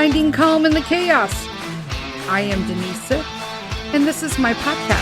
Finding Calm in the Chaos. I am Denise Sith, and this is my podcast.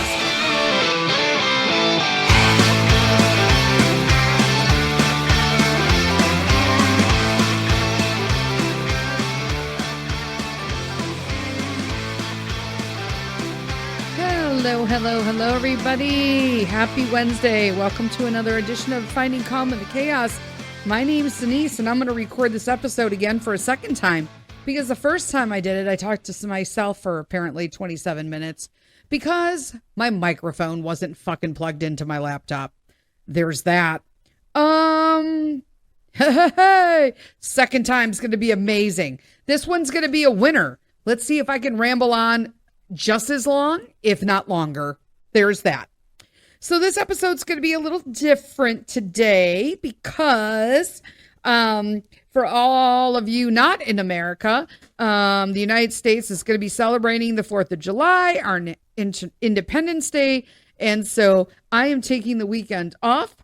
Hello, everybody. Happy Wednesday. Welcome to another edition of Finding Calm in the Chaos. My name is Denise, and I'm going to record this episode again for a second time because the first time I did it, I talked to myself for apparently 27 minutes because my microphone wasn't fucking plugged into my laptop. There's that. Second time's going to be amazing. This one's going to be a winner. Let's see if I can ramble on just as long, if not longer. There's that. So this episode's going to be a little different today because for all of you not in America, the United States is going to be celebrating the 4th of July, our Independence Day. And so I am taking the weekend off.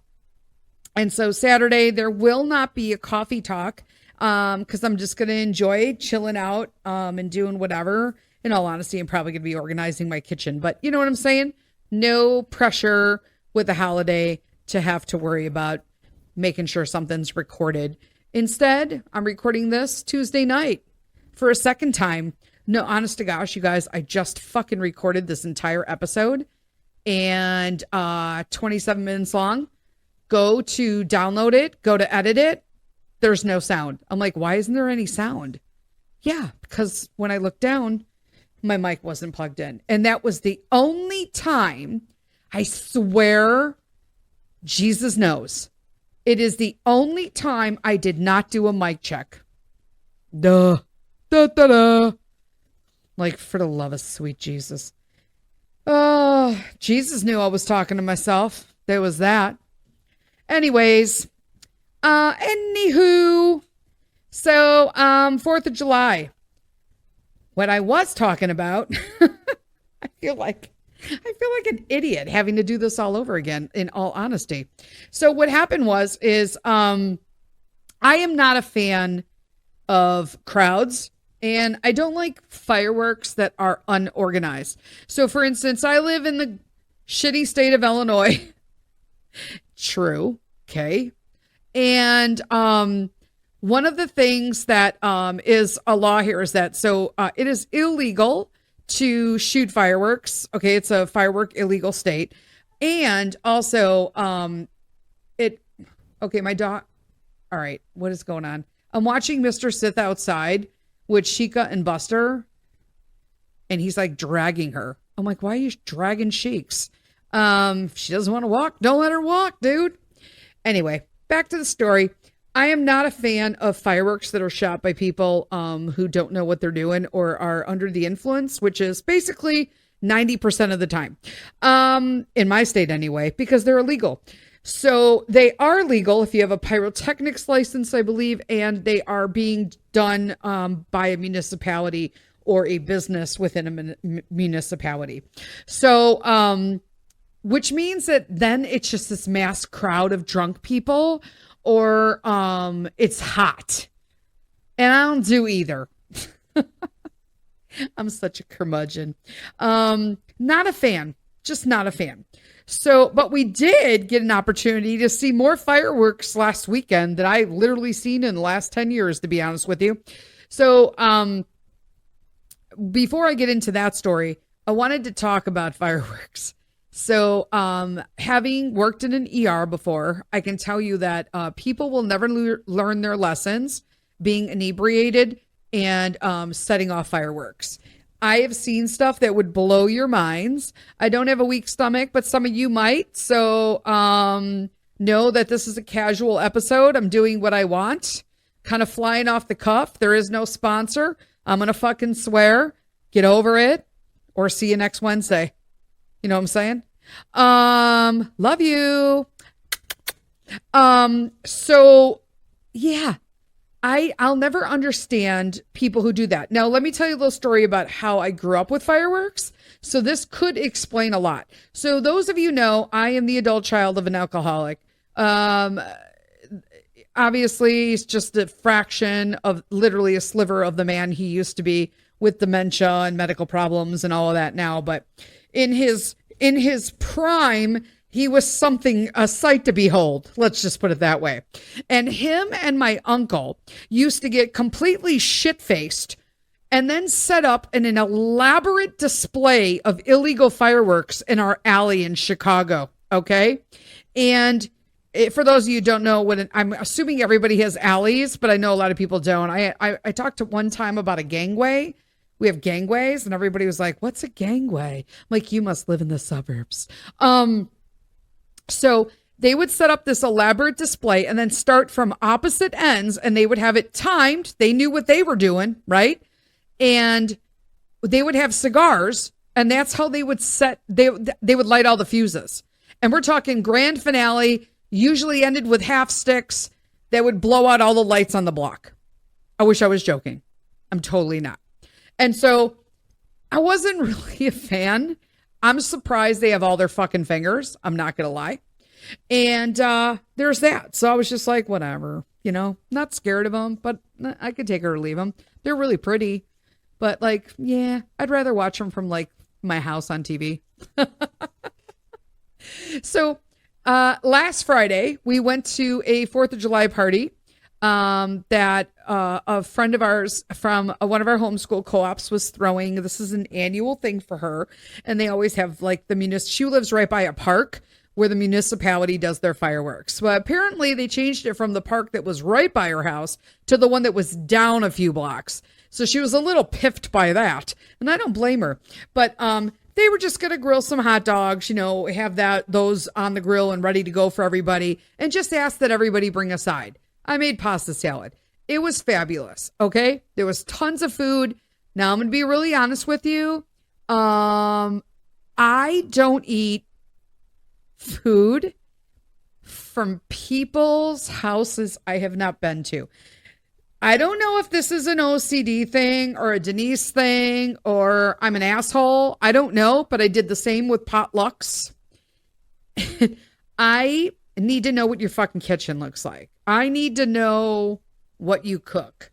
And so Saturday, there will not be a coffee talk because I'm just going to enjoy chilling out and doing whatever. In all honesty, I'm probably going to be organizing my kitchen, but you know what I'm saying? No pressure with the holiday to have to worry about making sure something's recorded. Instead, I'm recording this Tuesday night for a second time. No, honest to gosh, you guys, I just fucking recorded this entire episode and 27 minutes long. Go to download it, go to edit it. There's no sound. I'm like, why isn't there any sound? Yeah, because when I looked down, my mic wasn't plugged in. And that was the only time, I swear, Jesus knows, it is the only time I did not do a mic check. Duh. Da, da, da. Like, for the love of sweet Jesus. Oh, Jesus knew I was talking to myself. There was that. Anyways, anywho, so 4th of July. What I was talking about, I feel like an idiot having to do this all over again, in all honesty. So what happened is I am not a fan of crowds, and I don't like fireworks that are unorganized. So for instance, I live in the shitty state of Illinois. True. Okay. And one of the things that is a law here is that it is illegal to shoot fireworks. Okay, it's a firework illegal state. And also my dog. All right, what is going on? I'm watching Mr. Sith outside with Sheikah and Buster. And he's like dragging her. I'm like, why are you dragging Sheiks? If she doesn't want to walk, don't let her walk, dude. Anyway, back to the story. I am not a fan of fireworks that are shot by people who don't know what they're doing or are under the influence, which is basically 90% of the time, in my state anyway, because they're illegal. So they are legal if you have a pyrotechnics license, I believe, and they are being done by a municipality or a business within a municipality. So, which means that then it's just this mass crowd of drunk people, or it's hot. And I don't do either. I'm such a curmudgeon. Not a fan. Just not a fan. So, but we did get an opportunity to see more fireworks last weekend than I literally seen in the last 10 years, to be honest with you. So, before I get into that story, I wanted to talk about fireworks. So, having worked in an ER before, I can tell you that people will never learn their lessons being inebriated and setting off fireworks. I have seen stuff that would blow your minds. I don't have a weak stomach, but some of you might. So, know that this is a casual episode. I'm doing what I want, kind of flying off the cuff. There is no sponsor. I'm going to fucking swear. Get over it, or see you next Wednesday. You know what I'm saying? Love you. So yeah, I'll never understand people who do that. Now, let me tell you a little story about how I grew up with fireworks. So this could explain a lot. So those of you know, I am the adult child of an alcoholic. obviously he's just a fraction of, literally a sliver of the man he used to be, with dementia and medical problems and all of that now. But in his prime, he was something, a sight to behold. Let's just put it that way. And him and my uncle used to get completely shit-faced and then set up an elaborate display of illegal fireworks in our alley in Chicago. Okay. And for those of you who don't know, I'm assuming everybody has alleys, but I know a lot of people don't. I talked to one time about a gangway. We have gangways, and everybody was like, "What's a gangway?" I'm like, "You must live in the suburbs." So they would set up this elaborate display and then start from opposite ends, and they would have it timed. They knew what they were doing, right? And they would have cigars, and that's how they would they would light all the fuses. And we're talking grand finale, usually ended with half sticks that would blow out all the lights on the block. I wish I was joking. I'm totally not. And so I wasn't really a fan. I'm surprised they have all their fucking fingers. I'm not going to lie. And there's that. So I was just like, whatever, not scared of them, but I could take her or leave them. They're really pretty. But like, yeah, I'd rather watch them from like my house on TV. So last Friday, we went to a 4th of July party that a friend of ours from one of our homeschool co-ops was throwing. This is an annual thing for her. And they always have like she lives right by a park where the municipality does their fireworks. Well, apparently they changed it from the park that was right by her house to the one that was down a few blocks. So she was a little piffed by that. And I don't blame her. But they were just going to grill some hot dogs, have those on the grill and ready to go for everybody, and just ask that everybody bring a side. I made pasta salad. It was fabulous. Okay. There was tons of food. Now I'm going to be really honest with you. I don't eat food from people's houses I have not been to. I don't know if this is an OCD thing or a Denise thing or I'm an asshole. I don't know, but I did the same with potlucks. I need to know what your fucking kitchen looks like. I need to know what you cook.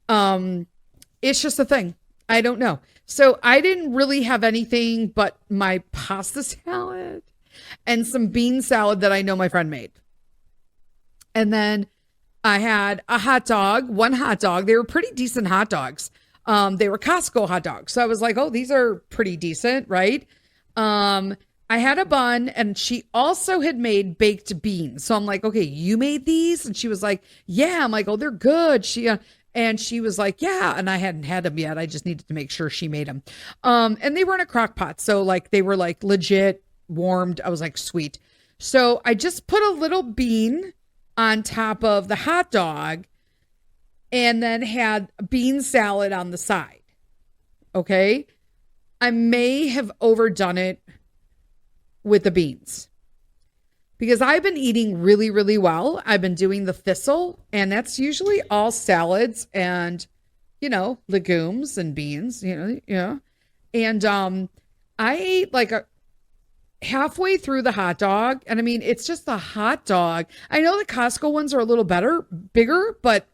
It's just a thing. I don't know. So I didn't really have anything but my pasta salad and some bean salad that I know my friend made. And then I had a one hot dog. They were pretty decent hot dogs. They were Costco hot dogs. So I was like, oh, these are pretty decent, right? I had a bun, and she also had made baked beans. So I'm like, okay, you made these? And she was like, yeah. I'm like, oh, they're good. And she was like, yeah. And I hadn't had them yet. I just needed to make sure she made them. And they were in a crock pot. So like, they were like legit warmed. I was like, sweet. So I just put a little bean on top of the hot dog and then had bean salad on the side. Okay. I may have overdone it with the beans because I've been eating really, really well. I've been doing the thistle, and that's usually all salads and, legumes and beans, and, I ate like halfway through the hot dog. And I mean, it's just a hot dog. I know the Costco ones are a little bigger, but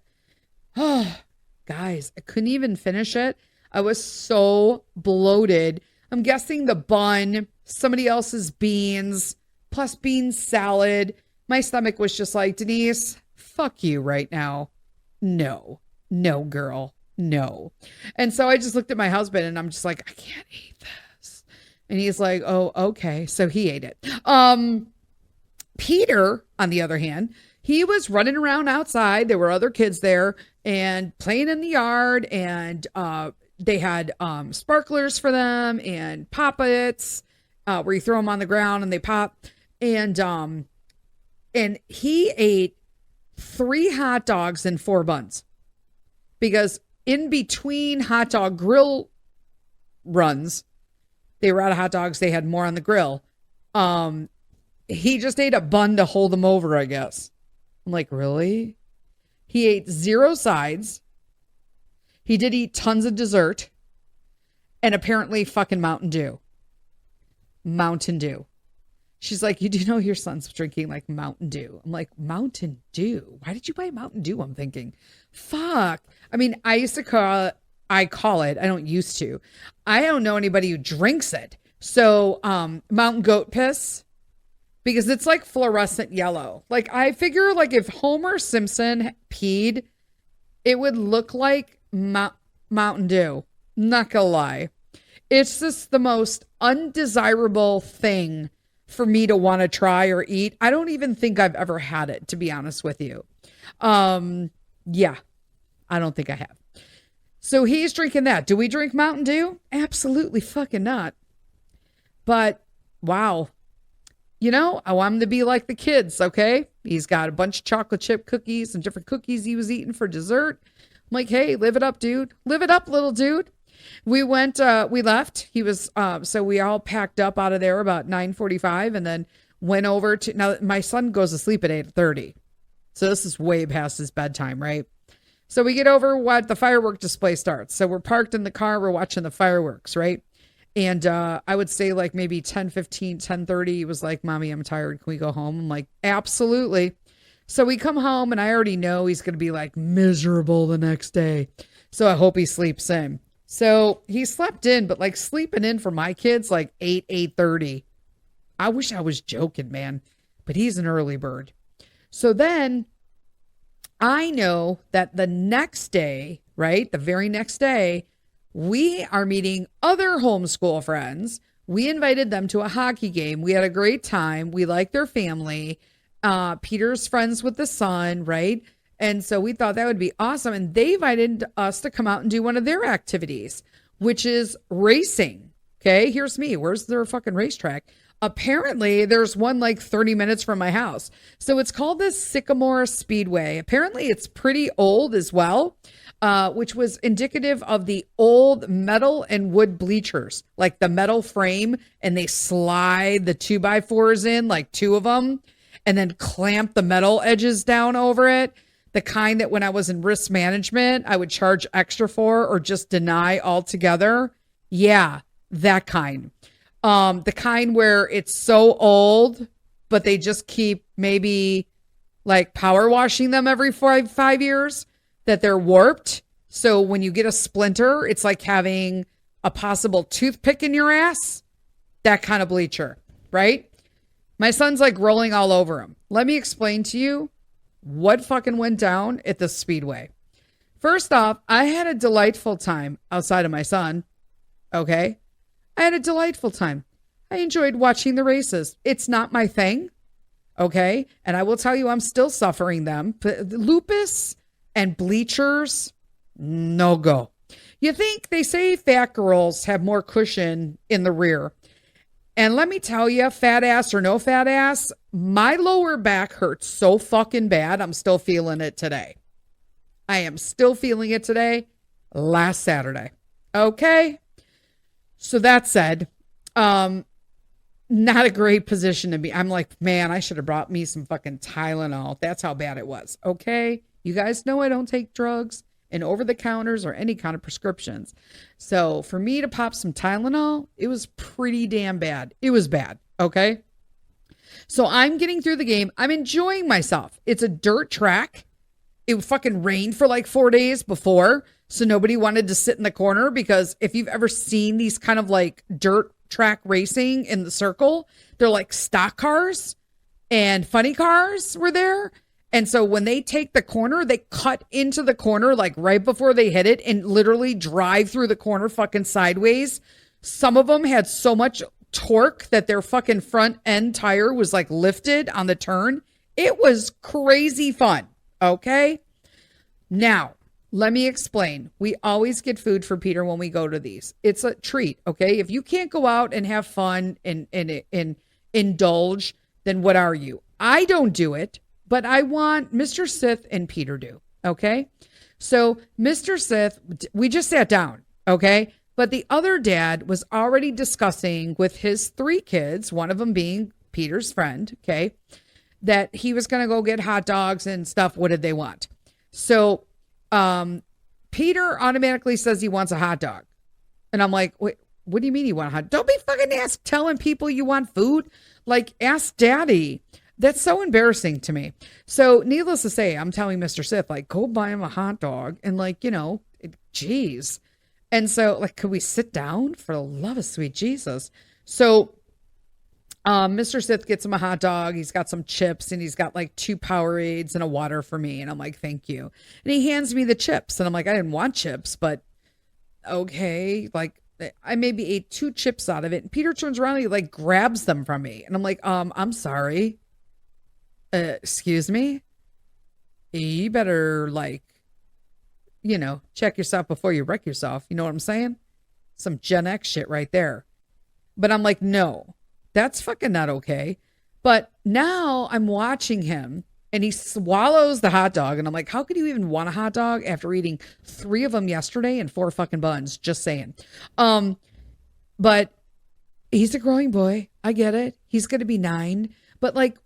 guys, I couldn't even finish it. I was so bloated. I'm guessing the bun, somebody else's beans, plus bean salad. My stomach was just like, Denise, fuck you right now. No, girl, no. And so I just looked at my husband and I'm just like, I can't eat this. And he's like, oh, okay. So he ate it. Peter, on the other hand, he was running around outside. There were other kids there and playing in the yard, and they had sparklers for them and poppets where you throw them on the ground and they pop. And he ate 3 hot dogs and 4 buns because in between hot dog grill runs, they were out of hot dogs. They had more on the grill. He just ate a bun to hold them over, I guess. I'm like, really? He ate 0 sides. He did eat tons of dessert and apparently fucking Mountain Dew. She's like, you do know your son's drinking like Mountain Dew. I'm like, Mountain Dew? Why did you buy Mountain Dew? I'm thinking, fuck. I mean, I call it, I don't used to. I don't know anybody who drinks it. So, Mountain Goat Piss, because it's like fluorescent yellow. Like, I figure like if Homer Simpson peed, it would look like Mountain Dew. Not gonna lie. It's just the most undesirable thing for me to want to try or eat. I don't even think I've ever had it, to be honest with you. Yeah, I don't think I have. So he's drinking that. Do we drink Mountain Dew? Absolutely fucking not. But wow. You know, I want him to be like the kids, okay? He's got a bunch of chocolate chip cookies and different cookies he was eating for dessert. I'm like, hey, live it up, dude. Live it up, little dude. We left. He was, so we all packed up out of there about 9:45 and then went over to, now my son goes to sleep at 8:30. So this is way past his bedtime, right? So we get over what the firework display starts. So we're parked in the car. We're watching the fireworks, right? And I would say like maybe 10:15, 10:30, he was like, Mommy, I'm tired. Can we go home? I'm like, absolutely. So we come home and I already know he's going to be like miserable the next day. So I hope he sleeps in. So he slept in, but like sleeping in for my kids, like 8:30. I wish I was joking, man, but he's an early bird. So then I know that the next day, right? The very next day, we are meeting other homeschool friends. We invited them to a hockey game. We had a great time. We like their family. Peter's friends with the son, right? And so we thought that would be awesome. And they invited us to come out and do one of their activities, which is racing. Okay, here's me. Where's their fucking racetrack? Apparently, there's one like 30 minutes from my house. So it's called the Sycamore Speedway. Apparently, it's pretty old as well, which was indicative of the old metal and wood bleachers, like the metal frame, and they slide the 2x4s in, like two of them, and then clamp the metal edges down over it. The kind that when I was in risk management, I would charge extra for or just deny altogether. Yeah, that kind. The kind where it's so old, but they just keep maybe like power washing them every 5 years that they're warped. So when you get a splinter, it's like having a possible toothpick in your ass. That kind of bleacher, right? My son's like rolling all over him. Let me explain to you what fucking went down at the Speedway. First off, I had a delightful time outside of my son. Okay. I had a delightful time. I enjoyed watching the races. It's not my thing. Okay. And I will tell you, I'm still suffering them. But lupus and bleachers, no go. You think they say fat girls have more cushion in the rear. And let me tell you, fat ass or no fat ass, my lower back hurts so fucking bad. I'm still feeling it today. I am still feeling it today. Last Saturday. Okay. So that said, not a great position to be. I'm like, man, I should have brought me some fucking Tylenol. That's how bad it was. Okay. You guys know I don't take drugs and over the counters or any kind of prescriptions. So for me to pop some Tylenol, it was pretty damn bad. It was bad. Okay. So I'm getting through the game. I'm enjoying myself. It's a dirt track. It fucking rained for like 4 days before. So nobody wanted to sit in the corner, because if you've ever seen these kind of like dirt track racing in the circle, they're like stock cars and funny cars were there. And so when they take the corner, they cut into the corner like right before they hit it and literally drive through the corner fucking sideways. Some of them had so much torque that their fucking front end tire was like lifted on the turn. It was crazy fun. Okay. Now, let me explain. We always get food for Peter when we go to these. It's a treat. Okay. If you can't go out and have fun and indulge, then what are you? I don't do it. But I want Mr. Sith and Peter do. Okay. So Mr. Sith, we just sat down. Okay. But the other dad was already discussing with his 3 kids, one of them being Peter's friend. Okay. That he was going to go get hot dogs and stuff. What did they want? So Peter automatically says he wants a hot dog. And I'm like, wait, What do you mean you want a hot? Don't be fucking telling people you want food. Like, ask daddy. That's so embarrassing to me. So needless to say, I'm telling Mr. Sith, like, go buy him a hot dog. And like, geez. And so like, could we sit down for the love of sweet Jesus? So Mr. Sith gets him a hot dog. He's got some chips and he's got like 2 Powerades and a water for me. And I'm like, thank you. And he hands me the chips. And I'm like, I didn't want chips, but okay. Like, I maybe ate 2 chips out of it. And Peter turns around and he like grabs them from me. And I'm like, I'm sorry. Excuse me? You better like, check yourself before you wreck yourself. You know what I'm saying? Some Gen X shit right there. But I'm like, no. That's fucking not okay. But now I'm watching him and he swallows the hot dog. And I'm like, how could you even want a hot dog after eating 3 of them yesterday and 4 fucking buns? Just saying. But he's a growing boy. I get it. He's going to be 9. But like,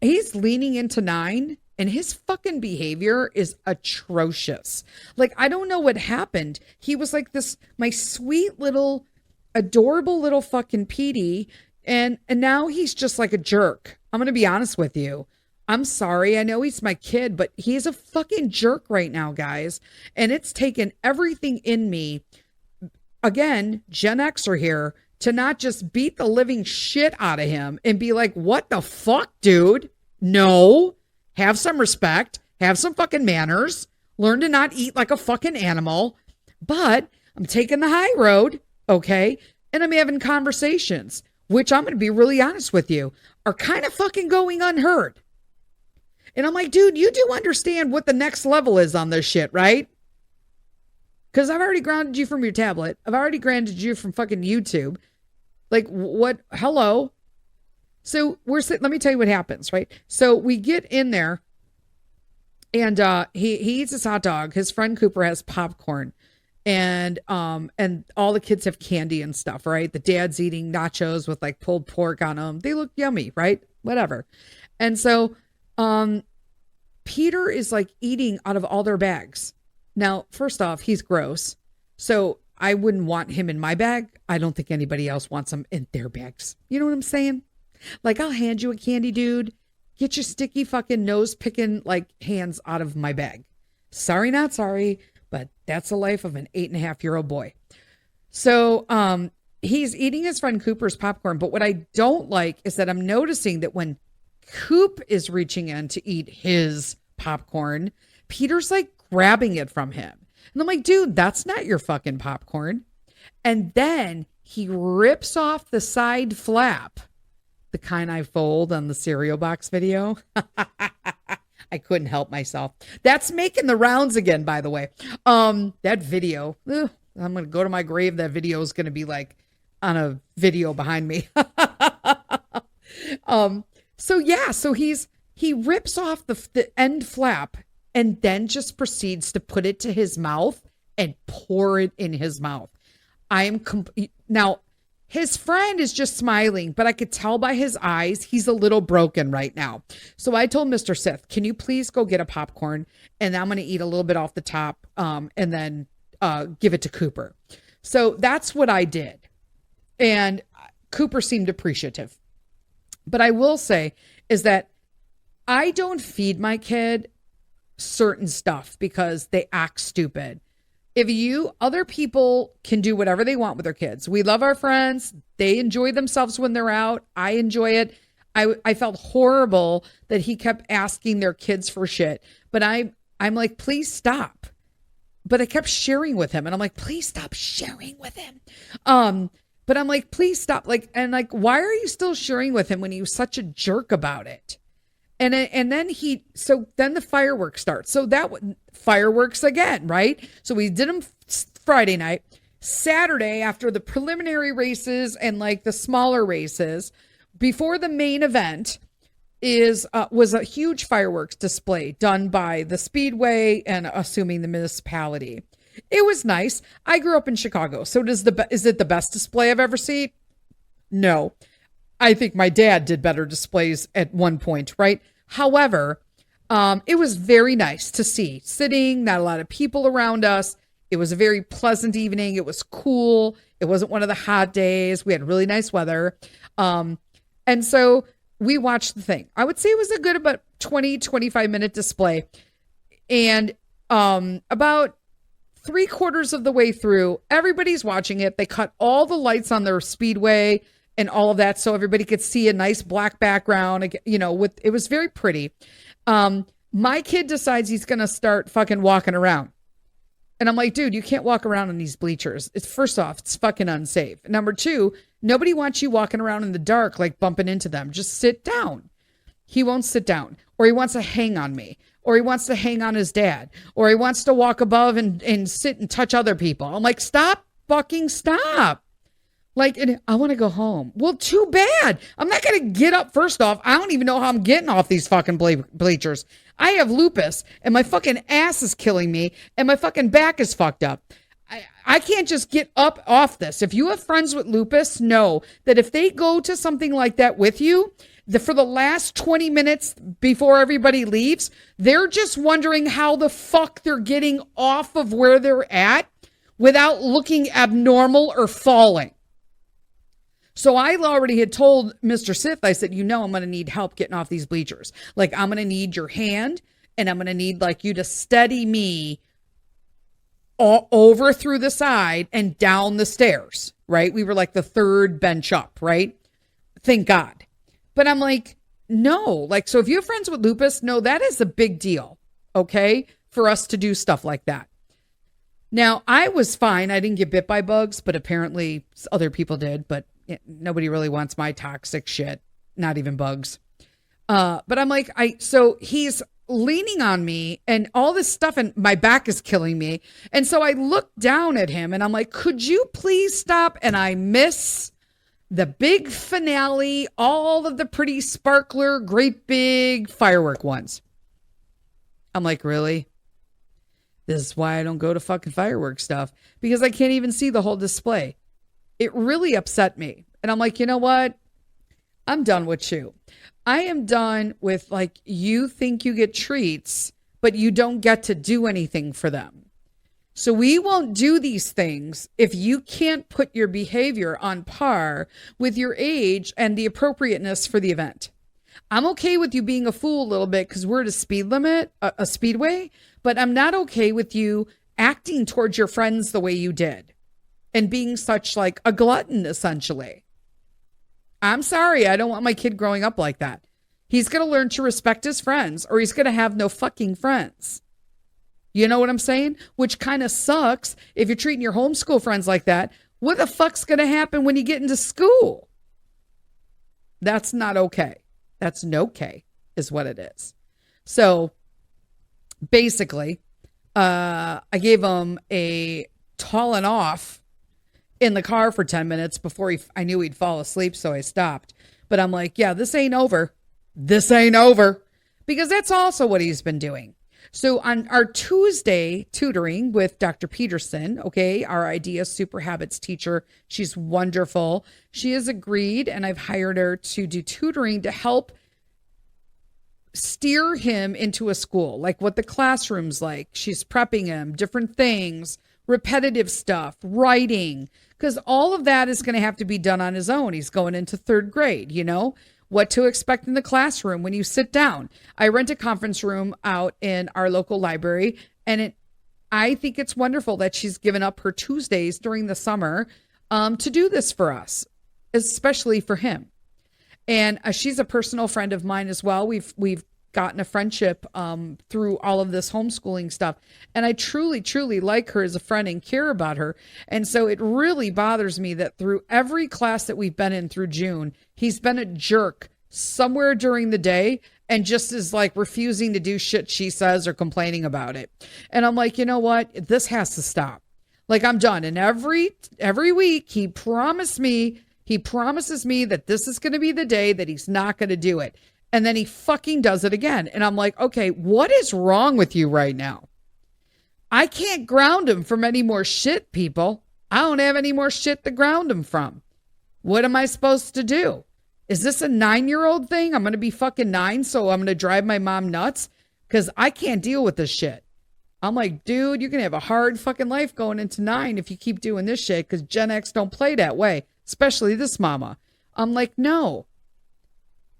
he's leaning into 9 and his fucking behavior is atrocious. Like, I don't know what happened. He was like this, my sweet little, adorable little fucking Petey. And now he's just like a jerk. I'm going to be honest with you. I'm sorry. I know he's my kid, but he's a fucking jerk right now, guys. And it's taken everything in me. Again, Gen Xer here to not just beat the living shit out of him and be like, what the fuck, dude? No. Have some respect. Have some fucking manners. Learn to not eat like a fucking animal. But I'm taking the high road, okay? And I'm having conversations, which I'm going to be really honest with you, are kind of fucking going unheard. And I'm like, dude, you do understand what the next level is on this shit, right? Because I've already grounded you from your tablet. I've already grounded you from fucking YouTube. Like, what? Hello? So we're sitting, let me tell you what happens, right? So we get in there and he eats his hot dog. His friend Cooper has popcorn. And all the kids have candy and stuff, right? The dad's eating nachos with like pulled pork on them. They look yummy, right? Whatever. And so, Peter is like eating out of all their bags. Now, first off, he's gross. So I wouldn't want him in my bag. I don't think anybody else wants him in their bags. You know what I'm saying? Like, I'll hand you a candy, dude. Get your sticky fucking nose picking like hands out of my bag. Sorry, not sorry. But that's the life of an 8.5-year-old boy. So he's eating his friend Cooper's popcorn. But what I don't like is that I'm noticing that when Coop is reaching in to eat his popcorn, Peter's like grabbing it from him. And I'm like, dude, that's not your fucking popcorn. And then he rips off the side flap, the kind I fold on the cereal box video. I couldn't help myself. That's making the rounds again, by the way. That video, I'm going to go to my grave. That video is going to be like on a video behind me. So he rips off the end flap and then just proceeds to put it to his mouth and pour it in his mouth. Now, his friend is just smiling, but I could tell by his eyes, he's a little broken right now. So I told Mr. Sith, can you please go get a popcorn? And I'm going to eat a little bit off the top and then give it to Cooper. So that's what I did. And Cooper seemed appreciative. But I will say is that I don't feed my kid certain stuff because they act stupid. Other people can do whatever they want with their kids. We love our friends. They enjoy themselves when they're out. I enjoy it. I felt horrible that he kept asking their kids for shit. But I'm like, please stop. But I kept sharing with him. And I'm like, please stop sharing with him. But I'm like, please stop. Why are you still sharing with him when he was such a jerk about it? And then then the fireworks start. So fireworks again, right? So we did them Friday night. Saturday, after the preliminary races and like the smaller races, before the main event was a huge fireworks display done by the Speedway and assuming the municipality. It was nice. I grew up in Chicago. So is it the best display I've ever seen? No. I think my dad did better displays at one point, right? However, it was very nice to see sitting, not a lot of people around us. It was a very pleasant evening. It was cool. It wasn't one of the hot days. We had really nice weather. And so we watched the thing. I would say it was a good about 20, 25-minute display. And about 3/4 of the way through, everybody's watching it. They cut all the lights on their speedway and all of that so everybody could see a nice black background, it was very pretty. My kid decides he's going to start fucking walking around. And I'm like, dude, you can't walk around on these bleachers. First off, it's fucking unsafe. Number two, nobody wants you walking around in the dark, like bumping into them. Just sit down. He won't sit down, or he wants to hang on me, or he wants to hang on his dad, or he wants to walk above and sit and touch other people. I'm like, stop. Like, I want to go home. Well, too bad. I'm not going to get up. First off, I don't even know how I'm getting off these fucking bleachers. I have lupus and my fucking ass is killing me and my fucking back is fucked up. I can't just get up off this. If you have friends with lupus, know that if they go to something like that with you, for the last 20 minutes before everybody leaves, they're just wondering how the fuck they're getting off of where they're at without looking abnormal or falling. So I already had told Mr. Sith, I said, I'm going to need help getting off these bleachers. Like, I'm going to need your hand and I'm going to need like you to steady me all over through the side and down the stairs, right? We were like the third bench up, right? Thank God. But I'm like, no, like, so if you have friends with lupus, no, that is a big deal. Okay. For us to do stuff like that. Now I was fine. I didn't get bit by bugs, but apparently other people did, but nobody really wants my toxic shit, not even bugs. But I'm like, so he's leaning on me and all this stuff and my back is killing me. And so I look down at him and I'm like, could you please stop? And I miss the big finale, all of the pretty sparkler, great big firework ones. I'm like, really? This is why I don't go to fucking firework stuff, because I can't even see the whole display. It really upset me. And I'm like, you know what? I'm done with you. I am done with, like, you think you get treats, but you don't get to do anything for them. So we won't do these things if you can't put your behavior on par with your age and the appropriateness for the event. I'm okay with you being a fool a little bit because we're at a speed limit, a speedway, but I'm not okay with you acting towards your friends the way you did. And being such like a glutton, essentially. I'm sorry. I don't want my kid growing up like that. He's going to learn to respect his friends or he's going to have no fucking friends. You know what I'm saying? Which kind of sucks if you're treating your homeschool friends like that. What the fuck's going to happen when you get into school? That's not okay. That's no okay is what it is. So basically, I gave him a tolling off in the car for 10 minutes before I knew he'd fall asleep. So I stopped, but I'm like, yeah, this ain't over. This ain't over, because that's also what he's been doing. So on our Tuesday tutoring with Dr. Peterson, okay, our Idea Super Habits teacher, she's wonderful. She has agreed and I've hired her to do tutoring to help steer him into a school, like what the classroom's like. She's prepping him, different things, repetitive stuff, writing, because all of that is going to have to be done on his own. He's going into 3rd grade, what to expect in the classroom when you sit down. I rent a conference room out in our local library, and I think it's wonderful that she's given up her Tuesdays during the summer to do this for us, especially for him. And she's a personal friend of mine as well. We've gotten a friendship through all of this homeschooling stuff. And I truly, truly like her as a friend and care about her. And so it really bothers me that through every class that we've been in through June, he's been a jerk somewhere during the day and just is like refusing to do shit she says or complaining about it. And I'm like, you know what? This has to stop. Like, I'm done. And every week he promises me that this is going to be the day that he's not going to do it. And then he fucking does it again. And I'm like, okay, what is wrong with you right now? I can't ground him from any more shit, people. I don't have any more shit to ground him from. What am I supposed to do? Is this a 9-year-old thing? I'm going to be fucking 9, so I'm going to drive my mom nuts? Because I can't deal with this shit. I'm like, dude, you're going to have a hard fucking life going into 9 if you keep doing this shit, because Gen X don't play that way, especially this mama. I'm like, no.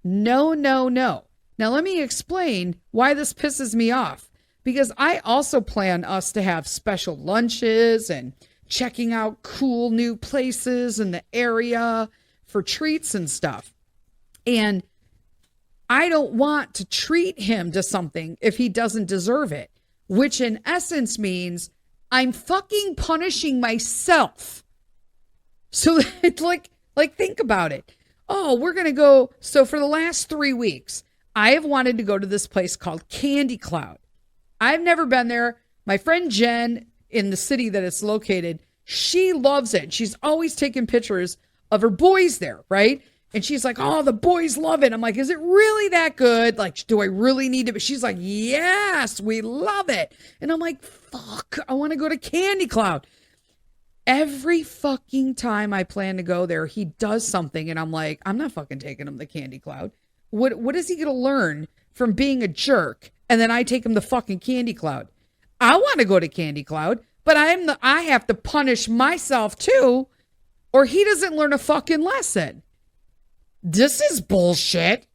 No, no, no. Now, let me explain why this pisses me off. Because I also plan us to have special lunches and checking out cool new places in the area for treats and stuff. And I don't want to treat him to something if he doesn't deserve it, which in essence means I'm fucking punishing myself. So it's like think about it. Oh, we're going to go. So for the last 3 weeks, I have wanted to go to this place called Candy Cloud. I've never been there. My friend Jen in the city that it's located, she loves it. She's always taking pictures of her boys there, right? And she's like, oh, the boys love it. I'm like, is it really that good? Like, do I really need to? She's like, yes, we love it. And I'm like, fuck, I want to go to Candy Cloud. Every fucking time I plan to go there, he does something. And I'm like, I'm not fucking taking him to Candy Cloud. What is he going to learn from being a jerk? And then I take him to fucking Candy Cloud. I want to go to Candy Cloud, but I have to punish myself too, or he doesn't learn a fucking lesson. This is bullshit.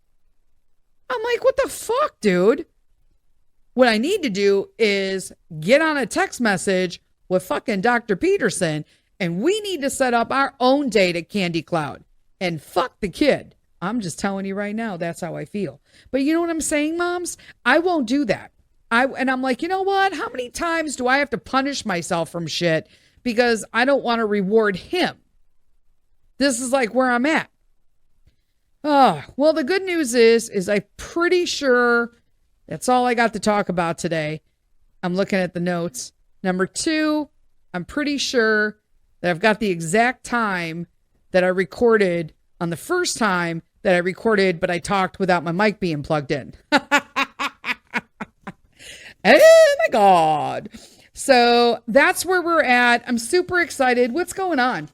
I'm like, what the fuck, dude? What I need to do is get on a text message with fucking Dr. Peterson, and we need to set up our own date at Candy Cloud. And fuck the kid. I'm just telling you right now, that's how I feel. But you know what I'm saying, moms? I won't do that. I'm like, you know what? How many times do I have to punish myself from shit because I don't want to reward him? This is like where I'm at. Oh, well, the good news is I'm pretty sure that's all I got to talk about today. I'm looking at the notes. Number 2, I'm pretty sure that I've got the exact time that I recorded on the first time that I recorded, but I talked without my mic being plugged in. Oh my God. So that's where we're at. I'm super excited. What's going on?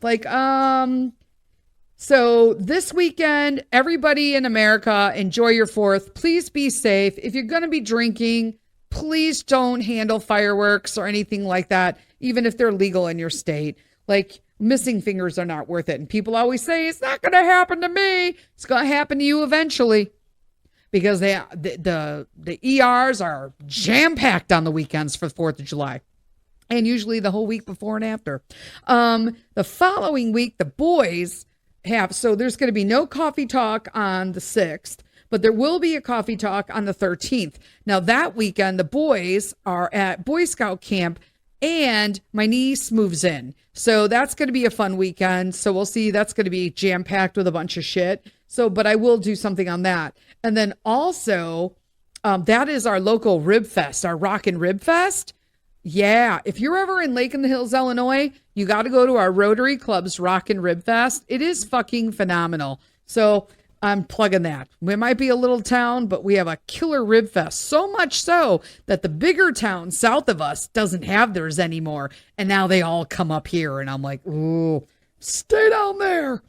So this weekend, everybody in America, enjoy your 4th. Please be safe. If you're going to be drinking, please don't handle fireworks or anything like that, even if they're legal in your state. Like, missing fingers are not worth it. And people always say, it's not going to happen to me. It's going to happen to you eventually. Because the ERs are jam-packed on the weekends for the 4th of July. And usually the whole week before and after. The following week, the boys have, so there's going to be no coffee talk on the 6th, but there will be a coffee talk on the 13th. Now that weekend, the boys are at Boy Scout camp and my niece moves in. So that's going to be a fun weekend. So we'll see. That's going to be jam-packed with a bunch of shit. So, but I will do something on that. And then also, that is our local Rib Fest, our Rockin' Rib Fest. Yeah, if you're ever in Lake in the Hills, Illinois, you got to go to our Rotary Club's Rockin' Rib Fest. It is fucking phenomenal. So I'm plugging that. We might be a little town, but we have a killer Rib Fest. So much so that the bigger town south of us doesn't have theirs anymore. And now they all come up here. And I'm like, ooh, stay down there.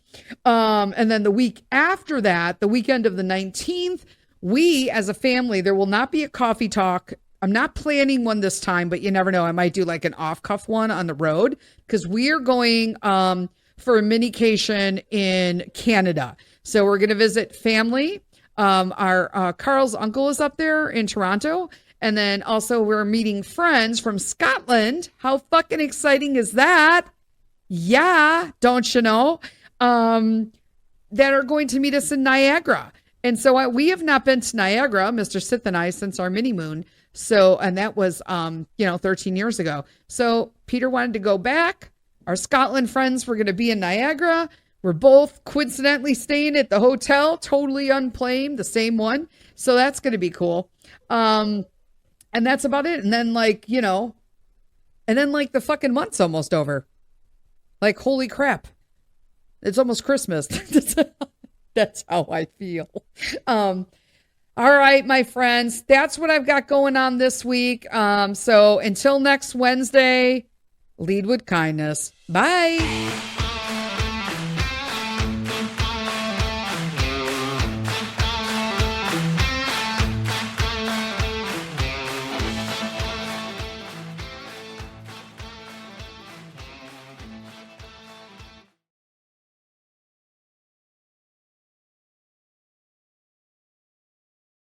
And then the week after that, the weekend of the 19th, we as a family, there will not be a coffee talk. I'm not planning one this time, but you never know. I might do like an off-cuff one on the road because we are going for a minication in Canada. So we're going to visit family. Our Carl's uncle is up there in Toronto. And then also we're meeting friends from Scotland. How fucking exciting is that? Yeah, don't you know? That are going to meet us in Niagara. And so we have not been to Niagara, Mr. Sith and I, since our mini moon. So, and that was, 13 years ago. So Peter wanted to go back. Our Scotland friends were going to be in Niagara. We're both coincidentally staying at the hotel, totally unclaimed, the same one. So that's going to be cool. And that's about it. And then the fucking month's almost over. Like, holy crap. It's almost Christmas. That's how I feel. All right, my friends, that's what I've got going on this week. So until next Wednesday, lead with kindness. Bye.